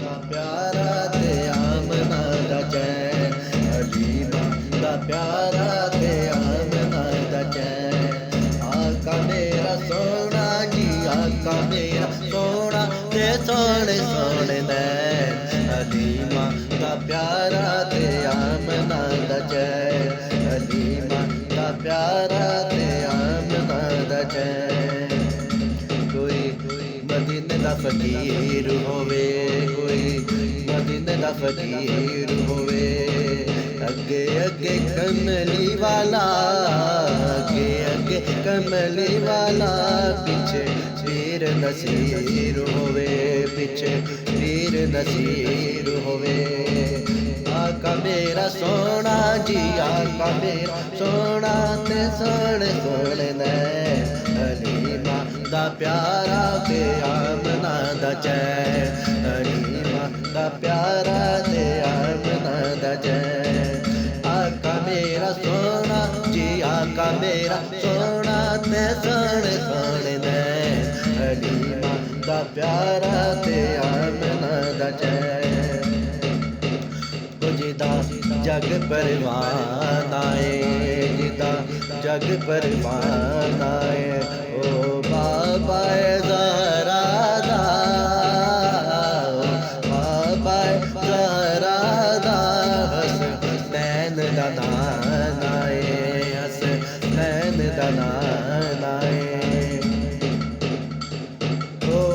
दा प्यारा ते आमना दा चैन, हलीमा दा प्यारा ते आमना दा चैन। आका मेरा सोना जी, आका मेरा सोना ते सोने सोने नैन, हलीमा दा प्यारा ते आमना दा चैन, हलीमा दा प्यारा ते आमना दा चैन। कोई मदीने दा फकीर होवे, कोई मदीने दा फकीर होवे, अगे अगे कमली वाला, अगे अगे कमली वाला, पीछे पीर नसीर होवे, पीछे पीर नसीर होवे। आका मेरा सोना जी, आका मेरा सोना ते सोने सोने नैन, हलीमा दा प्यारा ते आमना दा चैन, हलीमा दा प्यारा ते आमना दा चैन। आका मेरा सोना जी, आका मेरा सोना ते सोने सोने नैन, हलीमा दा प्यारा ते आमना दा चैन। जिदा जग परवान आए, जिदा जग परवान आए, ओ बाबा ज़हरा दा, ओ बाबा ज़हरा दा, हसनैन दा नाम आए, हसनैन दा नाम आए।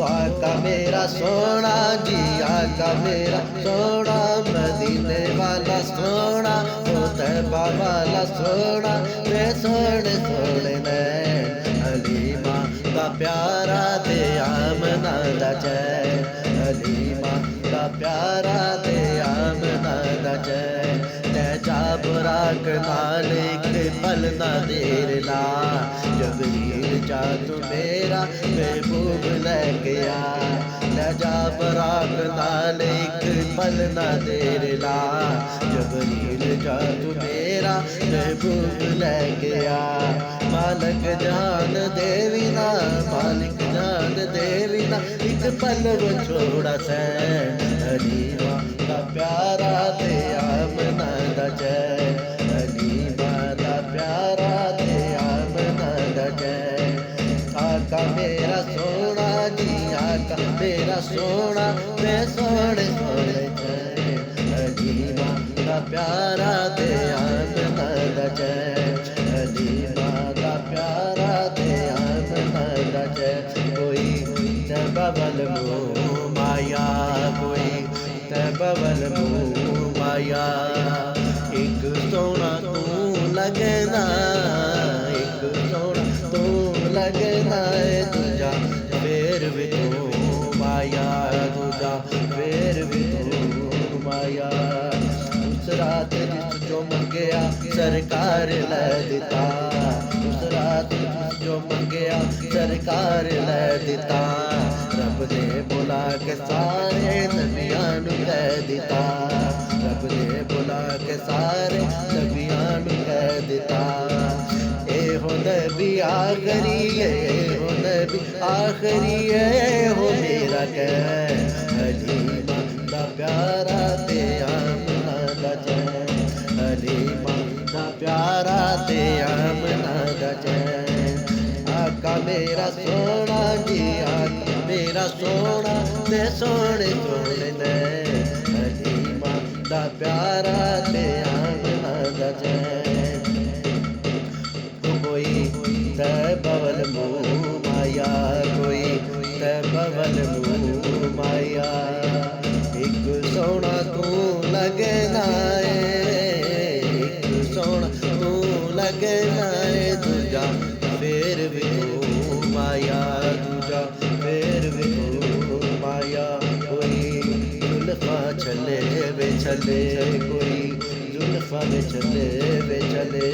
आका मेरा सोना जी, आका मेरा सोना, मदीने वाला सोना, ओ तैबा वाला सोना ते सोने सोने नैन, हलीमा दा प्यारा ते आमना दा चैन, हलीमा दा प्यारा ते आमना दा चैन। तै जा बुराक नाल एक पल ना देर ला, जबरील जा तू मेरा महबूब लेके आ, तै जा बुराक नाल एक पल ना देर ला, जबरील जा तू मेरा महबूब लेके आ। मालक जान देवी ना, मालिक जान देवी ना, एक पल वो छोड़ा सैन, हलीमा दा प्यारा ते आमना दा चैन, हलीमा दा प्यारा ते आमना दा चैन। आका मेरा सोना जी, आका मेरा सोना ते सोने सोने चैन, हलीमा दा प्यारा ते आमना दा चैन, हलीमा दा प्यारा ते आमना दा चैन। कोई बबल मुँह माया, कोई बबल मुँह माया, एक सोना तू लगना, एक सोना तू लगना, दूजा फिर भी तू माया, दूजा फिर भी तू माया। उस रात जिस जो मंगया सरकार लै दिता, उस रात जिस जो मंगया सरकार लै दिता, रब ने बुला के सारे नबियां नू कह दिता, रब ने बुला के सारे नबियां नू कह दिता। ए हो नबी आखरी, ए हो नबी आखरी, ए हो मेरा कह, हलीमा दा प्यारा ते आमना दा चैन, हलीमा दा प्यारा ते आमना दा चैन। आका मेरा सोना जी, आका मेरा सोना ते सोने सोने नैन, हलीमा दा प्यारा ते आमना दा चैन। कोई बबल मुँह माया, कोई बबल मुँह माया, एक सोना तू लगना है, एक सोना तू लगना है, दूजा फिर भी तू माया, दूजा फिर भी तू माया। कोई जुल्फा चले वे चले, कोई जुल्फा वे चले वे चले,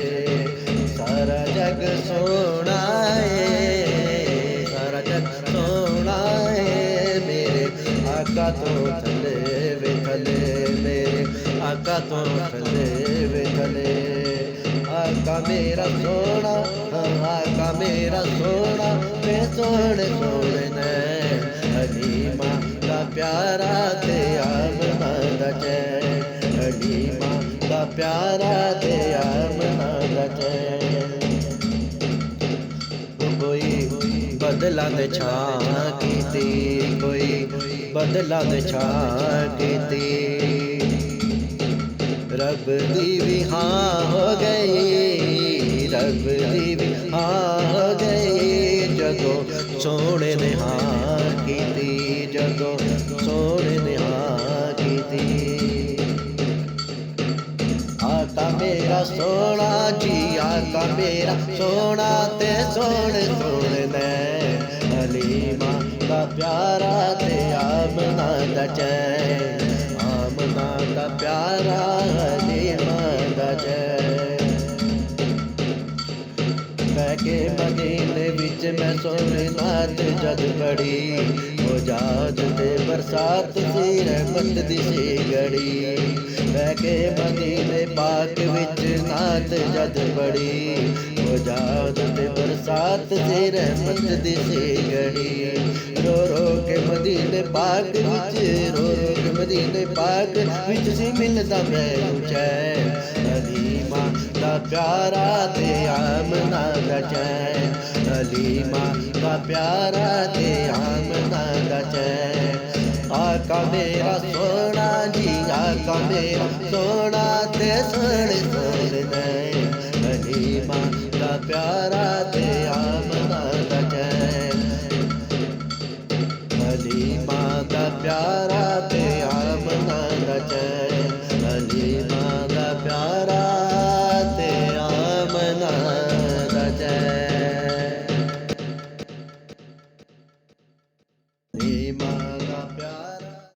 सारा जग सोना है, सारा जग सोना है, मेरे आका तो थले वे थले, मेरे आका तो थले वे थले। आका मेरा सोना, आका मेरा सोना वे सोने सोने नैन, हलीमा दा प्यारा ते दा चैन, हलीमा दा प्यारा ते आमना दा चैन। कोई बदला दे छां कीती, कोई बदला दे छां कीती, रब दी भी हाँ हो गई, रब दी भी हाँ हो गई, जदों सोने ने हाँ कीती, जदों सोने ने हाँ कीती। आका मेरा सोना जी, आका मेरा सोना ते सोने सोने नैन, हलीमा दा प्यारा ते आमना दा चैन, आमना दा प्यारा हलीमा दा चैन। बैके मदीने विच मैं सोने नात जद पड़ी, ओ जाज ते बरसात सी रहमत दी सी घड़ी। बैके मदीने पाक विच नात जद पड़ी, ओ जाज ते बरसात सी रहमत दी सी घड़ी। रो रो के मदीने पाक विच, रो रो के मदीने पाक विच सी मिलदा मैनू चैन, हलीमा दा प्यारा ते आमना दा चैन, हलीमा दा प्यारा ते आमना दा चैन। आका मेरा सोना जी, आका मेरा सोना ते सोने सोने नैन, हलीमा दा प्यारा ते आमना दा चैन, हलीमा दा प्यारा ते